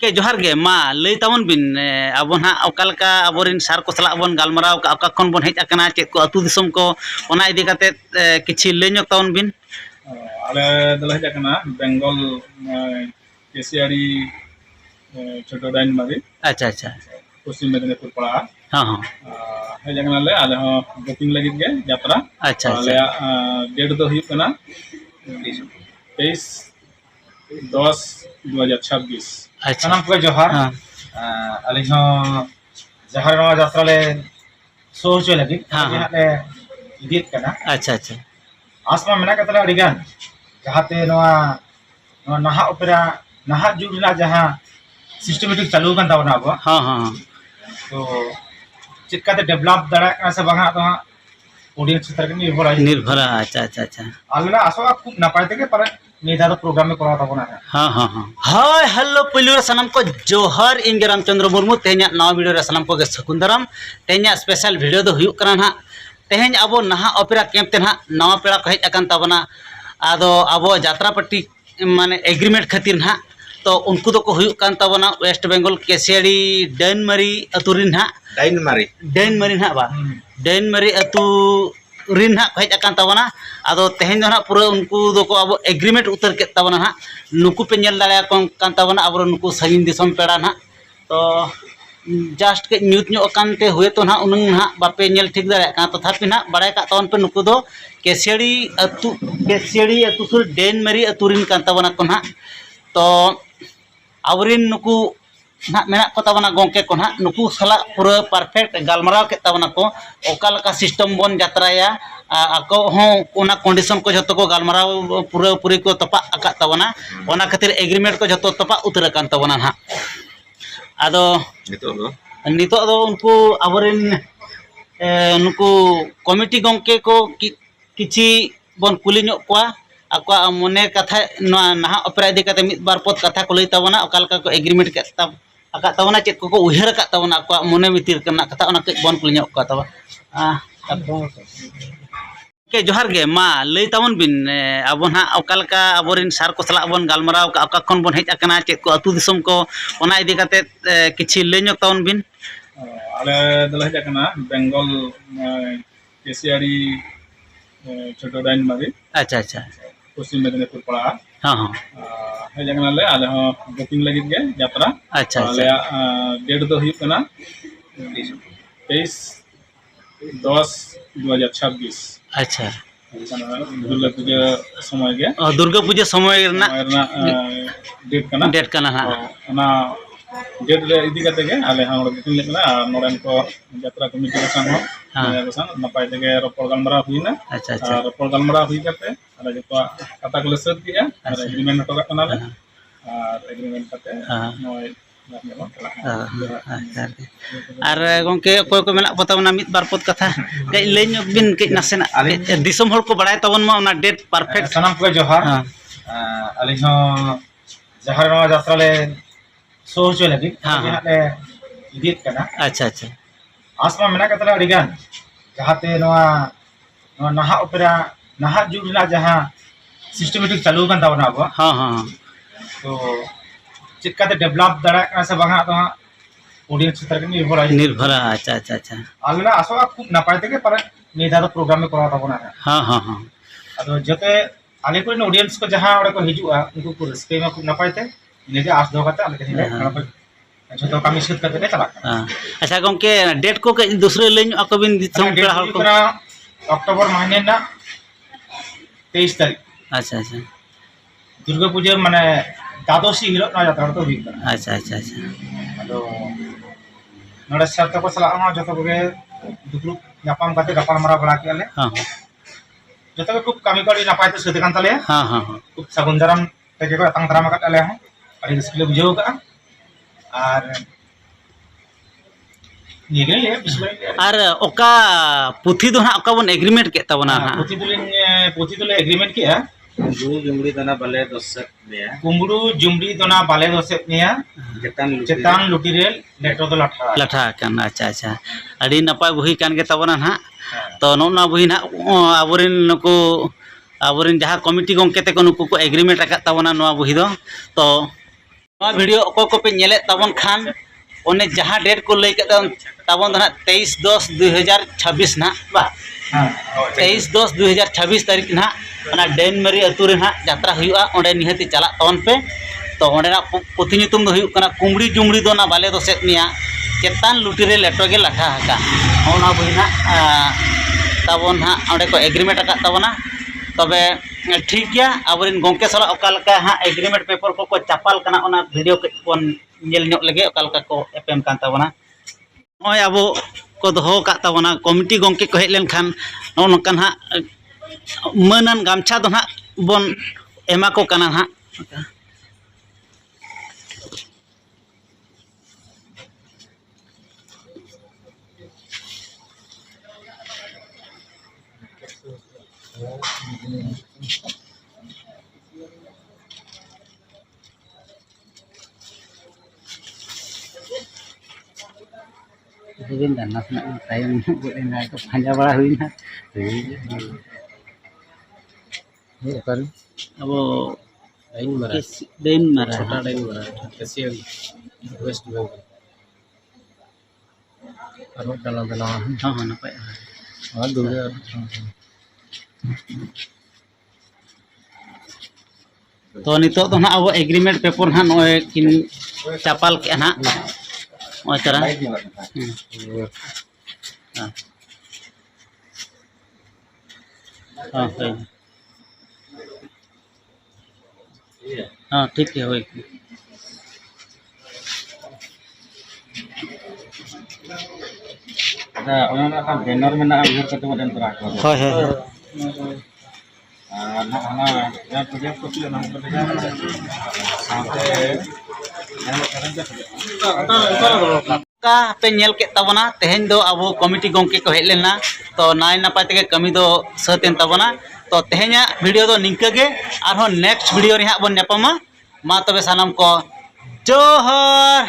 के जोहार गे मा लई ताबन बिन अब ना ओकालका अबोरिन सार को सलाह बन गालमाराव का ओका खन बन हेज आकना चेक को अतु दिसम को ओना इदी काते किछि लई ᱧᱚᱜ ताबन बिन आले दला हेज आकना बेंगल केसियारी छोटो डाइन मारी अच्छा अच्छा पश्चिम मेदिनीपुर पड़ा हां हां हेज आकना ले आले हो बुकिंग लगित गे यात्रा अच्छा आले डेट दो हुई कना 23/10/2026 अच्छा सनम को जोहार अली जहार यात्रा ले सो हो लगी ले इदित कना अच्छा अच्छा आसमा मेना कतला अडिगान जहाते नहा ओपेरा नहा जुग ना जहां सिस्टमेटिक चालू kan ताबना अब हां हां तो चिकाते डेवलप दाड़ा कना से बांगा तो ऑडियंस तर के निर्भर अच्छा अच्छा अच्छा आलना आसवा खूब नापाय तेगे पर निर्धारित प्रोग्राम में करा ताबना है हाँ हाँ हाँ हाय हेलो पुलिस सनम को जोहर इंगे रामचंद्र मुर्मू तेहना नवा वीडियो रे सनम को गे सकुंदरम तेहना स्पेशल वीडियो दो हुयुक कना ना तेहन अब नहा ओपेरा कैंप ते ना नवा पेड़ा को हेज आकन ताबना आदो अब यात्रा पार्टी माने एग्रीमेंट खातिर ना तो उनको दो को हुयुक कान ताबना वेस्ट बेंगल केसियाड़ी डैनमारी अतुरिन ना डैनमारी ना बा डैनमारी अतु रिन ना हेज आकन ताबना आदो तेहन दो ना पूरा उनको दो को अब एग्रीमेंट उतर के ताबना ना नुकु पे नेल दाड़ा कान ताबना अब नुकु सगिन दिसम पेड़ा ना तो जस्ट के न्यूज ᱧᱚᱜ ᱠᱟᱱᱛᱮ हुए तो ना उन ना बापे नेल ठीक दाड़ा का तथापि ना बाड़ाय का तवन पे नुकु दो केसियाड़ी अतु सुर डैनमारी अतुरिन कान ताबना को ना तो आवरिन नुकु ना मेना को ताबना गोंके को ना नुकु सला पूरा परफेक्ट गालमाराव के ताबना को ओकाल का सिस्टम बन यात्राया आको हो ओना कंडीशन को जतो को गालमाराव पूरा पूरी को तपा आका ताबना ओना खातिर एग्रीमेंट को जतो तपा उतर कान ताबना ना आदो नितो दो उनको आवरिन नुकु कमिटी गोंके को किछि बन कुली ᱧᱚᱜ कोआ आको मने कथा नहा ओपेरा इदी काते मिद बार पद कथा को लई ताबना ओकालका को एग्रीमेंट के ता आका ताबना चेक को उहर का ताबना को मने मितिर करना कथा ओना के बन कुली ᱧᱚᱜ को ताबा के जोहार गे मा लई ताबन बिन अब ना ओकालका अबोरिन सार को सलाह बन गालमाराव का ओका खन बन हेज आकना चेक को अतु दिसम को ओना इदी काते किछि लई ᱧᱚᱜ ताबन बिन आले दला हेज आकना बेंगल केसियारी छोटो डाइन मारी अच्छा अच्छा पश्चिम मेदिनीपुर पड़ा हाँ हाँ हेज आकना ले आले हो बुकिंग लगित गे यात्रा अच्छा आले डेट दो हुई कना 23/10/2026 अच्छा दुर्गा पूजा समय गे दुर्गा पूजा समय डेट कना ना ना डेट रे इदी काते गे आले हां बुकिंग लेकना नोरन को यात्रा कमिटी के संग सन नपाय तेगे रोपड़ गालमारा हुईना अच्छा अच्छा रोपड़ गालमारा हुई काते आले जतो कथा को सेट किया एग्रीमेंट हटो कना ले एग्रीमेंट काते नय और गोंके कोय को मेना पतावना मिद बार पद कथा के लई ᱧᱚᱜ बिन के नासेना दिसम हर को बड़ाय तबन मा ओना डेट परफेक्ट सनम को जोहार अली जहार यात्रा ले सो हो लगी ले इदित कना अच्छा अच्छा आसमा मेना कतला अडिगान जहाते नहा ओपेरा नहा जुग ना जहां सिस्टमेटिक चालू kan ताबना अब हां हां तो चिकाते डेवलप दाड़ा कना से बांगा तो ऑडियंस तर के निर्भर अच्छा अच्छा अच्छा आलना आसवा खूब नापाय तेगे पर निर्धारित प्रोग्राम में करा ताबना है हां हां हां अदो जते आले को ऑडियंस को जहां ओडे को हिजुआ उनको को रस्ते में खूब नापाय ते नेगे आस दो काते आले के जतो कमी सिद्ध करते चला अच्छा गोंके डेट को दूसरे लई ᱧᱚᱜ ako बिन दिसम पेड़ा हल को अक्टूबर महीने ना 23 तारीख अच्छा अच्छा दुर्गा पूजा माने द्वादशी हिलो ना यात्रा तो हुई अच्छा अच्छा अच्छा अदो नोडे शर्त को सलाह मा जतो के दुगुप जापान काते गपाल मारा बड़ा कियाले हां जतो के खूब कमी करी नापाय तो सेते कान ताले हां हां खूब सगुंदरम तेगे को तंग तरामा काले हां अड़ी स्किल बुझाव का और और ओका पुथी दो ना ओका बन एग्रीमेंट के ताबना हां पुथी दुले एग्रीमेंट किया कुंबड़ू जुमड़ी दोना बाले दोसेक निया कुंबड़ू जुमड़ी दोना बाले दोसेक निया चेतान लुटी रेल लेटो दो लठा कान अच्छा अच्छा अड़ी नपाय बुही कान के ताबना ना तो नोना बुही ना अबोरिन नुकु अबोरिन जहां कमिटी गोंके ते को नुकु को एग्रीमेंट आका ताबना नोआ बुही दो तो वीडियो अको को पे नेले तबन खान ओने जहां डेट को लई के तबन ना 23/10/2026 ना बा 23/10/2026 तारीख ना ना डेनमरी अतु रे ना यात्रा हुआ ओंडे निहती चला तवन पे तो ओंडे ना पुथि नितुम दो हुई कना कुमड़ी जुमड़ी दो ना बाले दो सेट निया चेतान लुटी रे लेटो गे लाठा हका ओना बहिना तबन हा ओंडे को एग्रीमेंट का तबना तबे ठीक गया आबरिन गोंके सला ओकालका हा एग्रीमेंट पेपर को चापाल कना ओना वीडियो कोन नेल ᱧᱚᱜ लगे ओकालका को एपएम कान तबना ओय अबो को दोहो का तबना कमिटी गोंके को हेज लेन खान नोनकान हा मानन गामछा दो ना बन एमा को कना हा Ini dan nasna saya buat ini itu hanya bala huina. Ini kan abo dain mara छोटा डाइन बना कैसे वेस्ट बंगाल और डाला डाला हाँ नापाय और दूसरे तो नितो तो ना अब एग्रीमेंट पेपर ना नोए किन चापाल के ना ओ चरा हां हाँ ठीक है होई ona kan banner mena ujar kata madan terakhir होय होय nah ana ya project ko sila nang project का पे नेल के तबना तेहेन दो अब कमिटी गोंके को हेज लेना तो नाय नापाय तेगे कमी दो सतेन तबना तो तेहेन्या वीडियो दो निंका गे आरो नेक्स्ट वीडियो रे हा बन नेपामा मा तबे सानाम को जोहर।